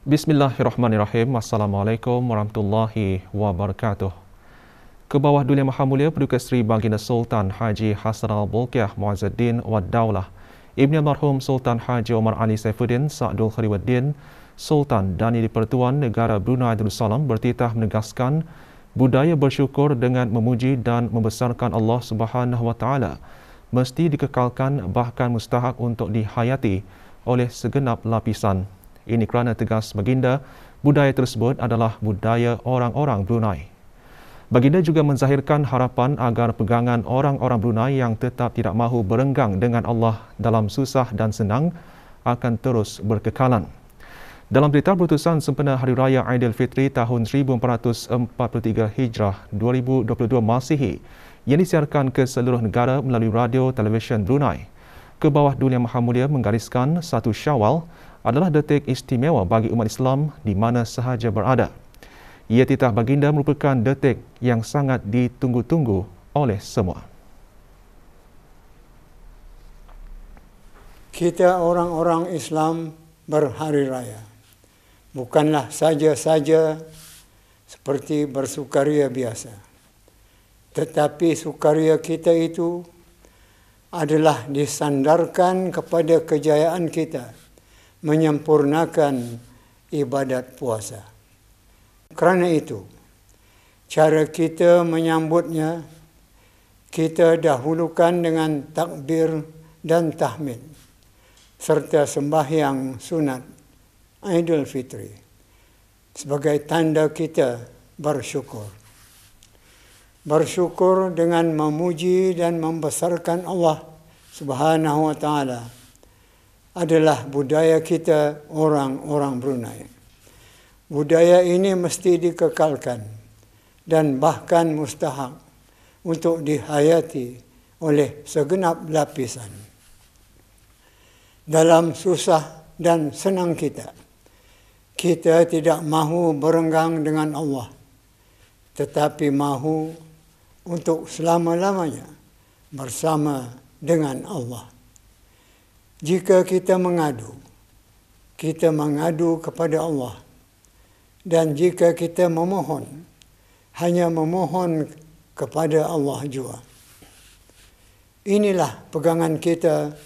Bismillahirrahmanirrahim. Assalamualaikum warahmatullahi wabarakatuh. Kebawah Dulia Maha Mulia Paduka Seri Baginda Sultan Haji Hassan Al-Bolkiah Muazzuddin Wad Daulah, Ibni Almarhum Sultan Haji Omar Ali Saifuddin Sa'dul Khairuddin, Sultan dan Di-Pertuan Negara Brunei Darussalam bertitah menegaskan budaya bersyukur dengan memuji dan membesarkan Allah Subhanahu Wa Taala mesti dikekalkan, bahkan mustahak untuk dihayati oleh segenap lapisan. Ini kerana tegas baginda, budaya tersebut adalah budaya orang-orang Brunei. Baginda juga menzahirkan harapan agar pegangan orang-orang Brunei yang tetap tidak mahu berenggang dengan Allah dalam susah dan senang akan terus berkekalan. Dalam berita berutusan sempena Hari Raya Aidilfitri tahun 1443 Hijrah 2022 Masihi yang disiarkan ke seluruh negara melalui radio televisyen Brunei, Kebawah Dulia Maha Mulia menggariskan 1 Syawal adalah detik istimewa bagi umat Islam di mana sahaja berada. Ia titah baginda merupakan detik yang sangat ditunggu-tunggu oleh semua. Kita orang-orang Islam berhari raya. Bukanlah saja-saja seperti bersukaria biasa. Tetapi sukaria kita itu adalah disandarkan kepada kejayaan kita menyempurnakan ibadat puasa. Kerana itu, cara kita menyambutnya, kita dahulukan dengan takbir dan tahmid, serta sembahyang sunat Aidilfitri sebagai tanda kita bersyukur. Bersyukur dengan memuji dan membesarkan Allah Subhanahu Wa Taala adalah budaya kita orang-orang Brunei. Budaya ini mesti dikekalkan dan bahkan mustahak untuk dihayati oleh segenap lapisan. Dalam susah dan senang kita tidak mahu berenggang dengan Allah, tetapi mahu untuk selama-lamanya bersama dengan Allah. Jika kita mengadu kepada Allah. Dan jika kita memohon, hanya memohon kepada Allah jua. Inilah pegangan kita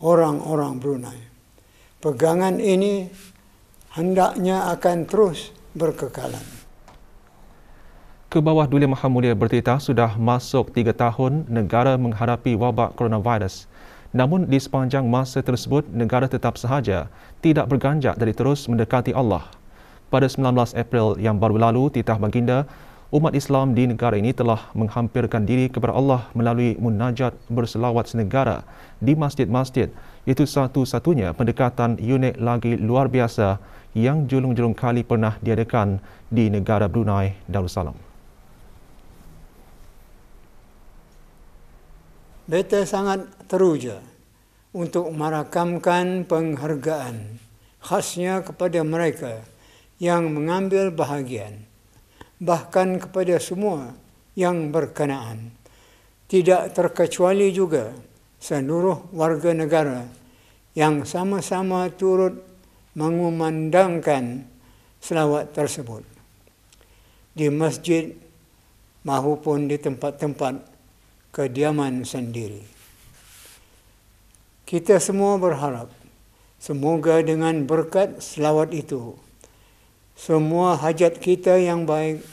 orang-orang Brunei. Pegangan ini hendaknya akan terus berkekalan. Kebawah Dulia Maha Mulia bertitah sudah masuk 3 tahun negara menghadapi wabak coronavirus. Namun di sepanjang masa tersebut, negara tetap sahaja tidak berganjak dari terus mendekati Allah. Pada 19 April yang baru lalu, titah baginda, umat Islam di negara ini telah menghampirkan diri kepada Allah melalui munajat berselawat senegara di masjid-masjid. Itu satu-satunya pendekatan unik lagi luar biasa yang julung-julung kali pernah diadakan di negara Brunei Darussalam. Beta sangat teruja untuk merakamkan penghargaan khasnya kepada mereka yang mengambil bahagian, bahkan kepada semua yang berkenaan. Tidak terkecuali juga seluruh warga negara yang sama-sama turut mengumandangkan selawat tersebut di masjid maupun di tempat-tempat kediaman sendiri. Kita semua berharap semoga dengan berkat selawat itu semua hajat kita yang baik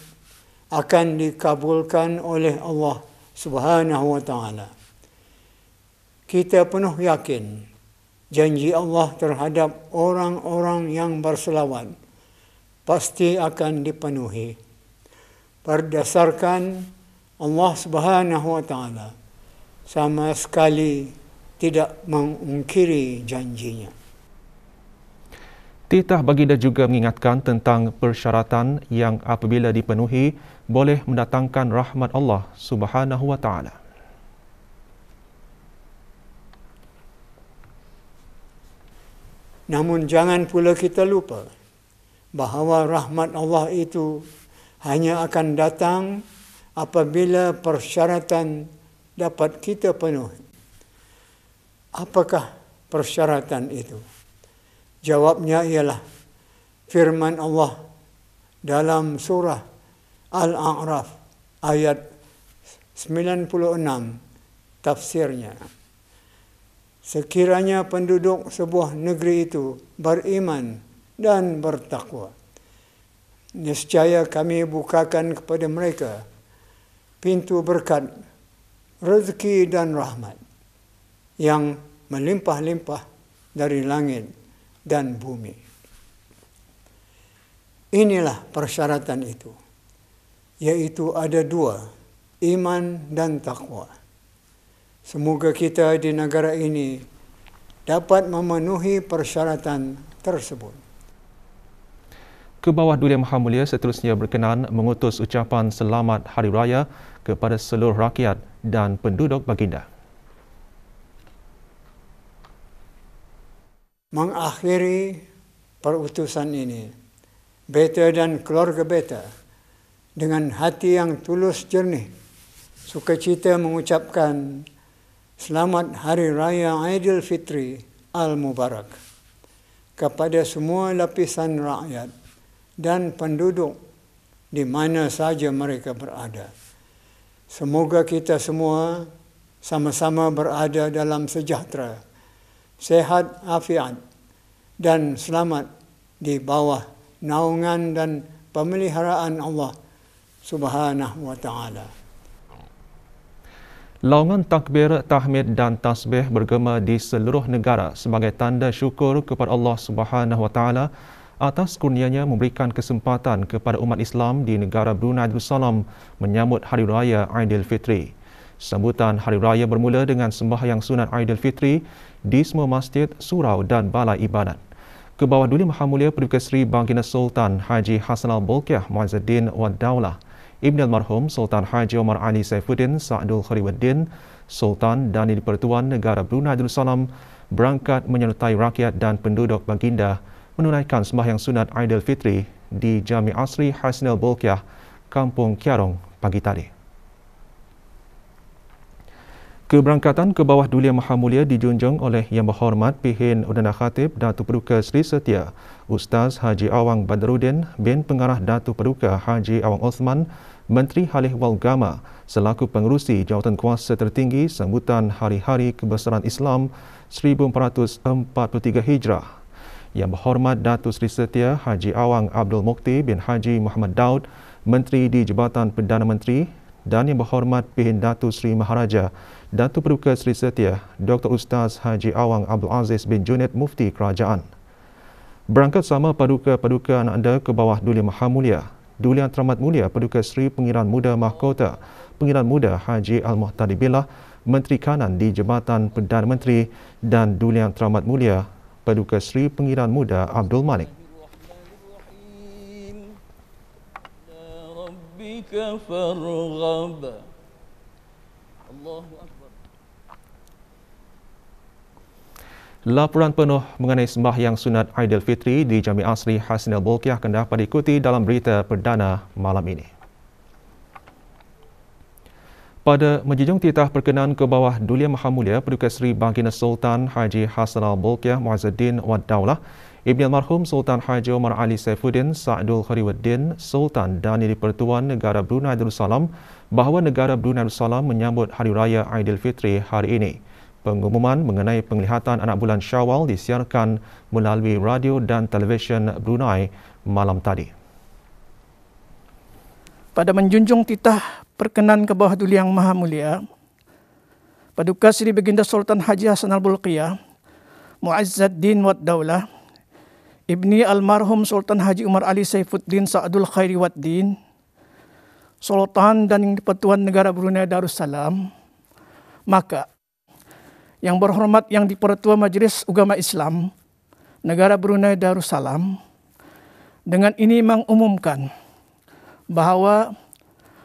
akan dikabulkan oleh Allah Subhanahu Wa Taala. Kita penuh yakin janji Allah terhadap orang-orang yang berselawat pasti akan dipenuhi. Berdasarkan Allah Subhanahu Wa Taala sama sekali tidak mengungkiri janjinya. Titah baginda juga mengingatkan tentang persyaratan yang apabila dipenuhi boleh mendatangkan rahmat Allah Subhanahu Wa Taala. Namun jangan pula kita lupa bahawa rahmat Allah itu hanya akan datang apabila persyaratan dapat kita penuhi. Apakah persyaratan itu? Jawabnya ialah firman Allah dalam surah Al-A'raf ayat 96, tafsirnya. Sekiranya penduduk sebuah negeri itu beriman dan bertakwa, nescaya kami bukakan kepada mereka pintu berkat, rezeki dan rahmat yang melimpah-limpah dari langit dan bumi. Inilah persyaratan itu, yaitu ada dua, iman dan takwa. Semoga kita di negara ini dapat memenuhi persyaratan tersebut. Ke bawah Duli Yang Maha Mulia seterusnya berkenan mengutus ucapan selamat Hari Raya kepada seluruh rakyat dan penduduk baginda. Mengakhiri perutusan ini, beta dan keluarga beta dengan hati yang tulus jernih sukacita mengucapkan selamat Hari Raya Aidilfitri Al-Mubarak kepada semua lapisan rakyat dan penduduk di mana saja mereka berada. Semoga kita semua sama-sama berada dalam sejahtera, sehat afiat dan selamat di bawah naungan dan pemeliharaan Allah Subhanahu wa Ta'ala. Laungan takbir, tahmid dan tasbih bergema di seluruh negara sebagai tanda syukur kepada Allah Subhanahu wa Ta'ala atas kurnianya memberikan kesempatan kepada umat Islam di negara Brunei Darussalam menyambut Hari Raya Aidilfitri. Sambutan Hari Raya bermula dengan sembahyang sunat Aidilfitri di semua masjid, surau dan balai ibadat. Ke bawah Duli Maha Mulia Perdana Seri Baginda Sultan Haji Hassanal Bolkiah Muizzuddin Wad Daulah, Ibni Almarhum Sultan Haji Omar Ali Saifuddin Sa'dul Khairuddin, Sultan dan Di-Pertuan Negara Brunei Darussalam berangkat menyertai rakyat dan penduduk baginda menunaikan sembahyang sunat Aidilfitri di Jami Asri Hassanal Bolkiah, Kampung Kiarong pagi tadi. Keberangkatan ke bawah Duli Yang Maha Mulia dijunjung oleh Yang Berhormat Pihin Udana Khatib Datuk Paduka Seri Setia Ustaz Haji Awang Badruddin bin Pengarah Datuk Paduka Haji Awang Osman, Menteri Halih Wal Gama selaku pengerusi jawatan kuasa tertinggi sambutan Hari-Hari Kebesaran Islam 1443 Hijrah. Yang Berhormat Datuk Seri Setia Haji Awang Abdul Mukti bin Haji Muhammad Daud, Menteri di Jabatan Perdana Menteri, dan Yang Berhormat Pihin Datuk Seri Maharaja Datuk Paduka Seri Setia Dr. Ustaz Haji Awang Abdul Aziz bin Junaid Mufti Kerajaan. Berangkat sama paduka-paduka anak anda ke bawah Duli Maha Mulia, Duli Yang Teramat Mulia Paduka Seri Pengiran Muda Mahkota Pengiran Muda Haji Al-Muhtadi Billah, Menteri Kanan di Jabatan Perdana Menteri, dan Duli Yang Teramat Mulia Paduka Seri Pengiran Muda Abdul Malik. Laporan penuh mengenai sembahyang sunat Aidilfitri di Jami Asri Hassanal Bolkiah akan dapat diikuti dalam berita perdana malam ini. Pada menjunjung titah perkenan ke bawah Duli Yang Maha Mulia Paduka Seri Baginda Sultan Haji Hassanal Bolkiah Muizzuddin Wad Daulah, Ibni Almarhum Sultan Haji Omar Ali Saifuddin Sa'dul Khairuddin, Sultan dan Di-Pertuan Negara Brunei Darussalam bahawa negara Brunei Darussalam menyambut Hari Raya Aidilfitri hari ini. Pengumuman mengenai penglihatan anak bulan Syawal disiarkan melalui radio dan televisyen Brunei malam tadi. Pada menjunjung titah perkenan ke bawah Duli Yang Maha Mulia Paduka Seri Baginda Sultan Haji Hassanal Bolkiah Muizzuddin Wad Daulah, Ibni Almarhum Sultan Haji Umar Ali Saifuddin Sa'dul Khairuddin, Sultan dan Di-Pertuan Negara Brunei Darussalam, maka Yang Berhormat Yang Di-Pertua Majlis Ugama Islam Negara Brunei Darussalam dengan ini mengumumkan bahawa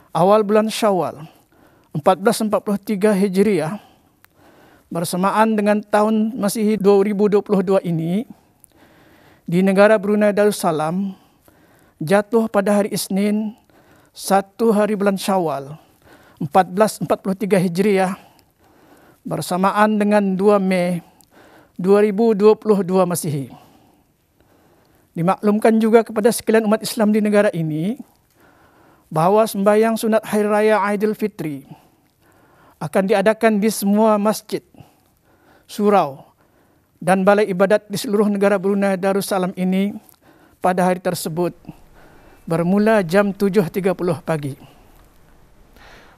awal bulan Syawal 1443 Hijriah bersamaan dengan tahun Masihi 2022 ini di negara Brunei Darussalam jatuh pada hari Isnin 1 hari bulan Syawal 1443 Hijriah bersamaan dengan 2 Mei 2022 Masihi. Dimaklumkan juga kepada sekalian umat Islam di negara ini bahawa sembahyang sunat Hari Raya Aidilfitri akan diadakan di semua masjid, surau dan balai ibadat di seluruh negara Brunei Darussalam ini pada hari tersebut bermula jam 7.30 pagi.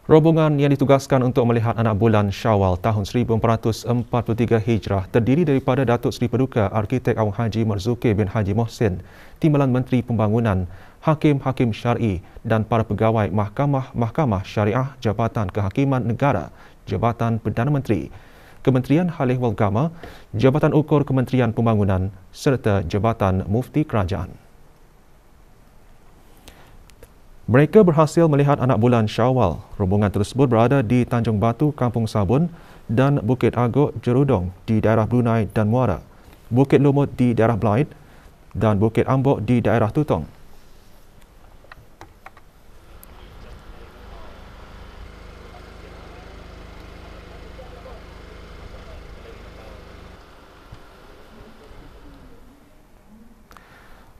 Rombongan yang ditugaskan untuk melihat anak bulan Syawal tahun 1443 Hijrah terdiri daripada Datuk Seri Paduka Arkitek Awang Haji Marzuki bin Haji Mohsin, Timbalan Menteri Pembangunan, Hakim-Hakim Syar'i dan para pegawai Mahkamah Syariah Jabatan Kehakiman Negara, Jabatan Perdana Menteri, Kementerian Halih Walgama, Jabatan Ukur Kementerian Pembangunan serta Jabatan Mufti Kerajaan. Mereka berhasil melihat anak bulan Syawal. Rombongan tersebut berada di Tanjung Batu, Kampung Sabun dan Bukit Agok, Jerudong di daerah Brunei dan Muara, Bukit Lumut di daerah Blaid dan Bukit Ambok di daerah Tutong.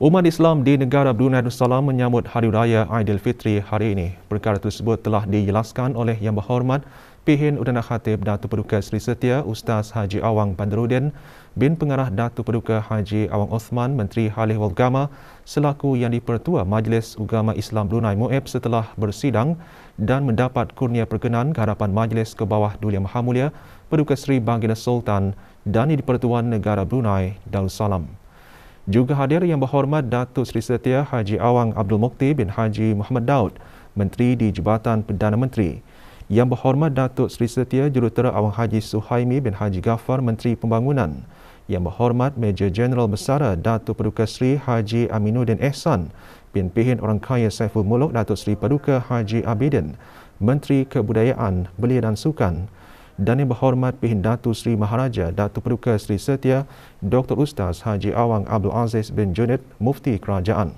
Umat Islam di negara Brunei Darussalam menyambut Hari Raya Aidilfitri hari ini. Perkara tersebut telah dijelaskan oleh Yang Berhormat Pihin Udana Khatib Datuk Paduka Seri Setia Ustaz Haji Awang Bandarudin bin Pengarah Datuk Paduka Haji Awang Osman, Menteri Halih Walgama selaku Yang di-Pertua Majlis Ugama Islam Brunei MUIB setelah bersidang dan mendapat kurnia perkenan ke hadapan Majlis Kebawah Duli Maha Mulia Paduka Seri Baginda Sultan dan Yang di-Pertuan Negara Brunei Darussalam. Juga hadir Yang Berhormat Datuk Seri Setia Haji Awang Abdul Mukti bin Haji Muhammad Daud, Menteri di Jabatan Perdana Menteri. Yang Berhormat Datuk Seri Setia Jurutera Awang Haji Suhaimi bin Haji Ghaffar, Menteri Pembangunan. Yang Berhormat Major Jeneral Besara Datuk Paduka Seri Haji Aminuddin Ehsan bin Pihin Orang Kaya Saiful Muluk Datuk Seri Paduka Haji Abidin, Menteri Kebudayaan, Belia dan Sukan. Dan Yang Berhormat Pihin Datuk Seri Maharaja Datuk Paduka Seri Setia Dr. Ustaz Haji Awang Abdul Aziz bin Junid, Mufti Kerajaan.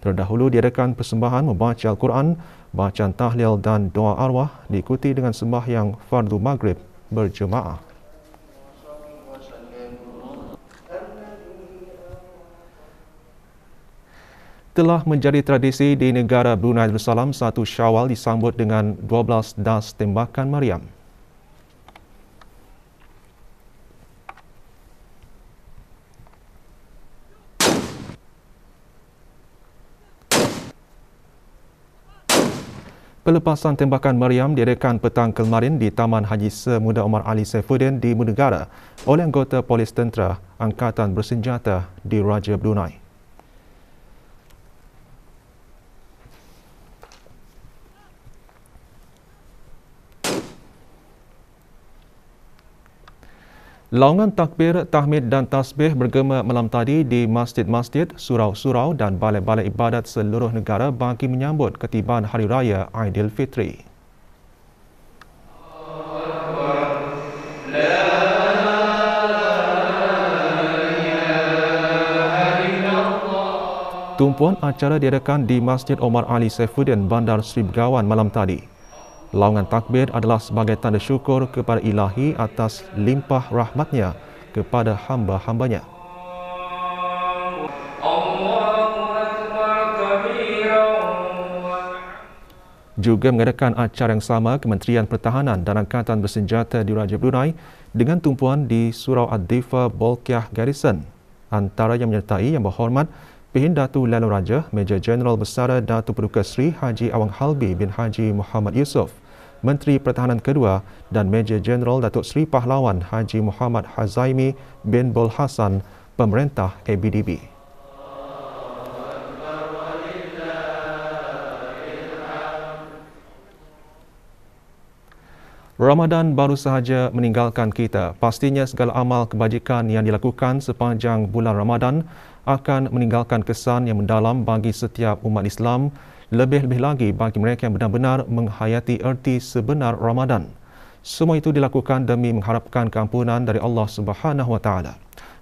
Terdahulu diadakan persembahan membaca Al-Quran, bacaan tahlil dan doa arwah diikuti dengan sembahyang fardu maghrib berjemaah. Telah menjadi tradisi di negara Brunei Darussalam 1 Syawal disambut dengan 12 das tembakan meriam. Pelepasan tembakan meriam diadakan petang kemarin di Taman Haji Semuda Omar Ali Saifuddin di Ibu Negara oleh anggota Polis Tentera Angkatan Bersenjata di Raja Brunei. Laungan takbir, tahmid dan tasbih bergema malam tadi di masjid-masjid, surau-surau dan balai-balai ibadat seluruh negara bagi menyambut ketibaan Hari Raya Aidilfitri. Tumpuan acara diadakan di Masjid Omar Ali Saifuddin, Bandar Seri Begawan malam tadi. Laungan takbir adalah sebagai tanda syukur kepada Ilahi atas limpah rahmatnya kepada hamba-hambanya. Juga mengadakan acara yang sama Kementerian Pertahanan dan Angkatan Bersenjata di Raja Brunei dengan tumpuan di Surau Ad-Difa Bolkiah Garrison. Antara yang menyertai Yang Berhormat Pihin Datu Lalu Raja, Major Jeneral Besara Datuk Paduka Seri Haji Awang Halbi bin Haji Muhammad Yusof, Menteri Pertahanan Kedua dan Major Jeneral Datuk Seri Pahlawan Haji Muhammad Hazaimi bin Bol Hassan, Pemerintah ABDB. Ramadan baru sahaja meninggalkan kita. Pastinya segala amal kebajikan yang dilakukan sepanjang bulan Ramadan akan meninggalkan kesan yang mendalam bagi setiap umat Islam, lebih-lebih lagi bagi mereka yang benar-benar menghayati erti sebenar Ramadan. Semua itu dilakukan demi mengharapkan keampunan dari Allah Subhanahu Wa Taala.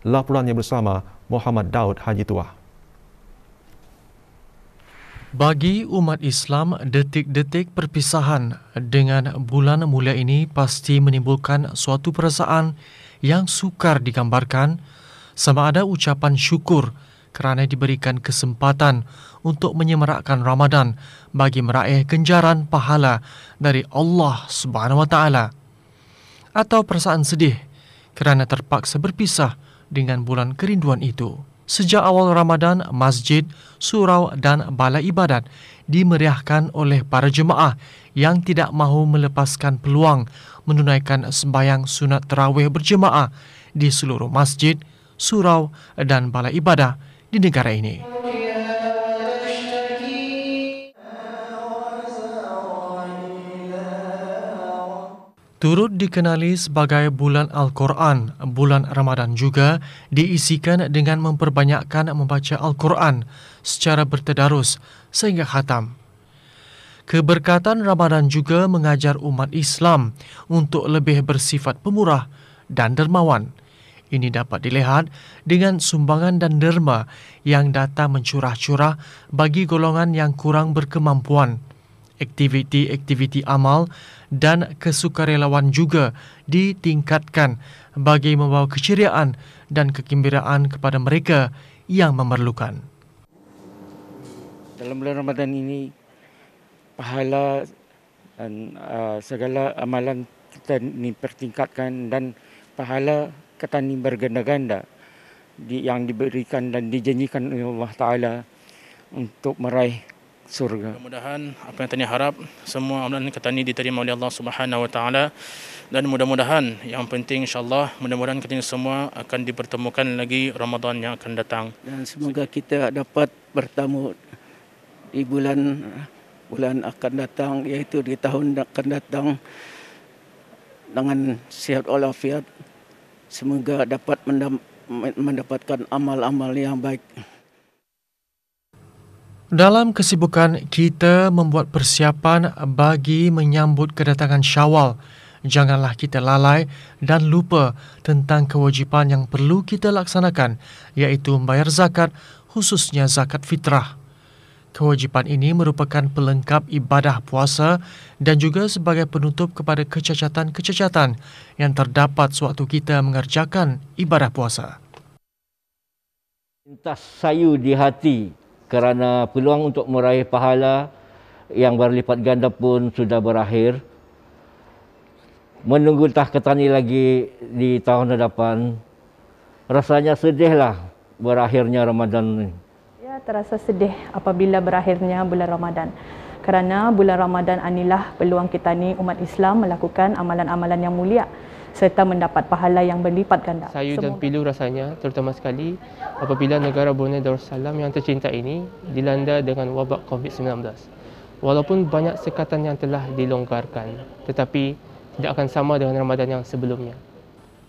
Laporannya bersama Muhammad Daud Haji Tua. Bagi umat Islam, detik-detik perpisahan dengan bulan mulia ini pasti menimbulkan suatu perasaan yang sukar digambarkan, sama ada ucapan syukur kerana diberikan kesempatan untuk menyemarakkan Ramadan bagi meraih ganjaran pahala dari Allah Subhanahu Wa Taala, atau perasaan sedih kerana terpaksa berpisah dengan bulan kerinduan itu. Sejak awal Ramadan, masjid, surau dan balai ibadat dimeriahkan oleh para jemaah yang tidak mahu melepaskan peluang menunaikan sembahyang sunat tarawih berjemaah di seluruh masjid, surau dan balai ibadah di negara ini. Turut dikenali sebagai bulan Al-Quran, bulan Ramadan juga diisikan dengan memperbanyakkan membaca Al-Quran secara bertadarus sehingga khatam. Keberkatan Ramadan juga mengajar umat Islam untuk lebih bersifat pemurah dan dermawan. Ini dapat dilihat dengan sumbangan dan derma yang datang mencurah-curah bagi golongan yang kurang berkemampuan. Aktiviti-aktiviti amal dan kesukarelawan juga ditingkatkan bagi membawa keceriaan dan kegembiraan kepada mereka yang memerlukan. Dalam bulan Ramadan ini, pahala dan segala amalan kita dipertingkatkan dan pahala kita ini berganda-ganda yang diberikan dan dijanjikan oleh Allah Ta'ala untuk meraih surga. Mudah-mudahan apa yang tadi harap, semua amalan kita ini diterima oleh Allah Subhanahu Wa Taala, dan mudah-mudahan yang penting insya-Allah mudah-mudahan kita semua akan dipertemukan lagi Ramadan yang akan datang. Dan semoga kita dapat bertemu di bulan akan datang, iaitu di tahun akan datang dengan sihat walafiat. Semoga dapat mendapatkan amal-amal yang baik. Dalam kesibukan kita membuat persiapan bagi menyambut kedatangan Syawal, janganlah kita lalai dan lupa tentang kewajipan yang perlu kita laksanakan, iaitu membayar zakat, khususnya zakat fitrah. Kewajipan ini merupakan pelengkap ibadah puasa dan juga sebagai penutup kepada kecacatan-kecacatan yang terdapat sewaktu kita mengerjakan ibadah puasa. Lintas sayu di hati kerana peluang untuk meraih pahala yang berlipat ganda pun sudah berakhir. Menunggu entah ketani lagi di tahun hadapan, rasanya sedihlah berakhirnya Ramadan ini. Ya, terasa sedih apabila berakhirnya bulan Ramadan. Kerana bulan Ramadan inilah peluang kita ni umat Islam melakukan amalan-amalan yang mulia serta mendapat pahala yang berlipat ganda. Sayu dan pilu rasanya, terutama sekali apabila negara Brunei Darussalam yang tercinta ini dilanda dengan wabak COVID-19. Walaupun banyak sekatan yang telah dilonggarkan, tetapi tidak akan sama dengan Ramadan yang sebelumnya.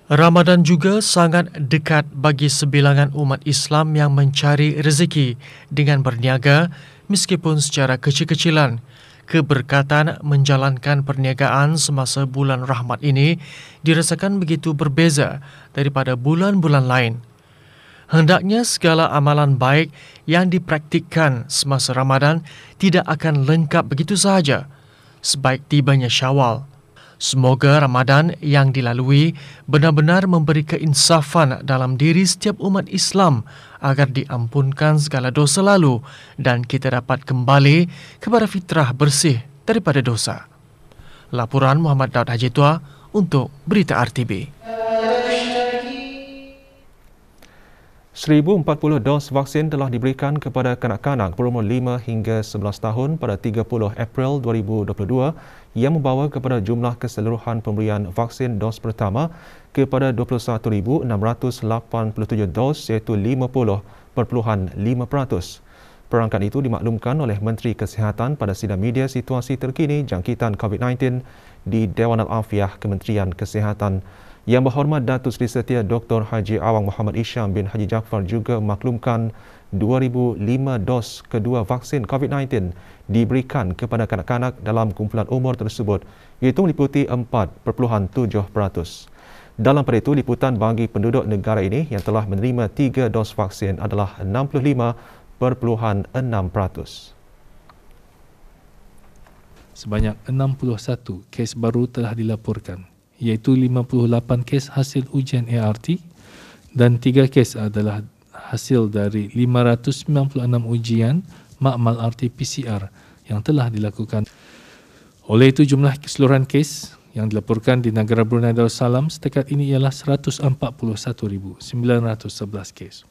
Ramadan juga sangat dekat bagi sebilangan umat Islam yang mencari rezeki dengan berniaga meskipun secara kecil-kecilan. Keberkatan menjalankan perniagaan semasa bulan rahmat ini dirasakan begitu berbeza daripada bulan-bulan lain. Hendaknya segala amalan baik yang dipraktikkan semasa Ramadan tidak akan lengkap begitu sahaja sebaik tibanya Syawal. Semoga Ramadan yang dilalui benar-benar memberi keinsafan dalam diri setiap umat Islam agar diampunkan segala dosa lalu dan kita dapat kembali kepada fitrah bersih daripada dosa. Laporan Muhammad Daud Haji Tua untuk Berita RTB. 1,040 dos vaksin telah diberikan kepada kanak-kanak berumur 5 hingga 11 tahun pada 30 April 2022 yang membawa kepada jumlah keseluruhan pemberian vaksin dos pertama kepada 21,687 dos iaitu 50.5%. Perangkat itu dimaklumkan oleh Menteri Kesihatan pada sidang media situasi terkini jangkitan COVID-19 di Dewan Al-Afiah Kementerian Kesihatan. Yang berhormat Datuk Seri Setia Dr. Haji Awang Muhammad Isham bin Haji Jaafar juga memaklumkan 2,005 dos kedua vaksin COVID-19 diberikan kepada kanak-kanak dalam kumpulan umur tersebut, iaitu meliputi 4.7%. Dalam pada itu, liputan bagi penduduk negara ini yang telah menerima 3 dos vaksin adalah 65.6%. Sebanyak 61 kes baru telah dilaporkan, iaitu 58 kes hasil ujian ART dan 3 kes adalah hasil dari 596 ujian makmal RT-PCR yang telah dilakukan. Oleh itu, jumlah keseluruhan kes yang dilaporkan di negara Brunei Darussalam setakat ini ialah 141,911 kes.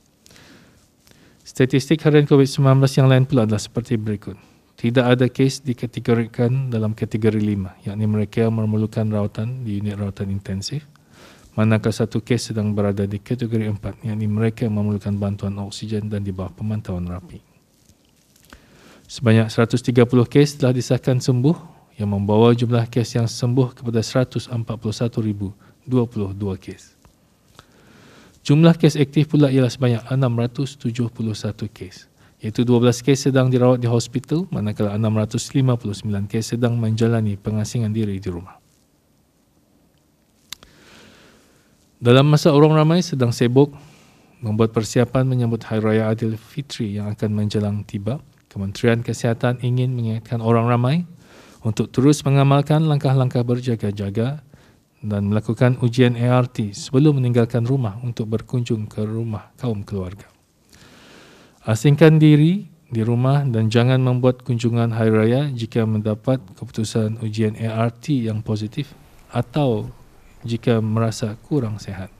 Statistik harian COVID-19 yang lain pula adalah seperti berikut. Tidak ada kes dikategorikan dalam kategori 5, yakni mereka yang memerlukan rawatan di unit rawatan intensif, manakala satu kes sedang berada di kategori 4, yakni mereka yang memerlukan bantuan oksigen dan di bawah pemantauan rapi. Sebanyak 130 kes telah disahkan sembuh yang membawa jumlah kes yang sembuh kepada 141,022 kes. Jumlah kes aktif pula ialah sebanyak 671 kes, iaitu 12 kes sedang dirawat di hospital, manakala 659 kes sedang menjalani pengasingan diri di rumah. Dalam masa orang ramai sedang sibuk membuat persiapan menyambut Hari Raya Aidilfitri yang akan menjelang tiba, Kementerian Kesihatan ingin mengingatkan orang ramai untuk terus mengamalkan langkah-langkah berjaga-jaga dan melakukan ujian ART sebelum meninggalkan rumah untuk berkunjung ke rumah kaum keluarga. Asingkan diri di rumah dan jangan membuat kunjungan hari raya jika mendapat keputusan ujian ART yang positif atau jika merasa kurang sihat.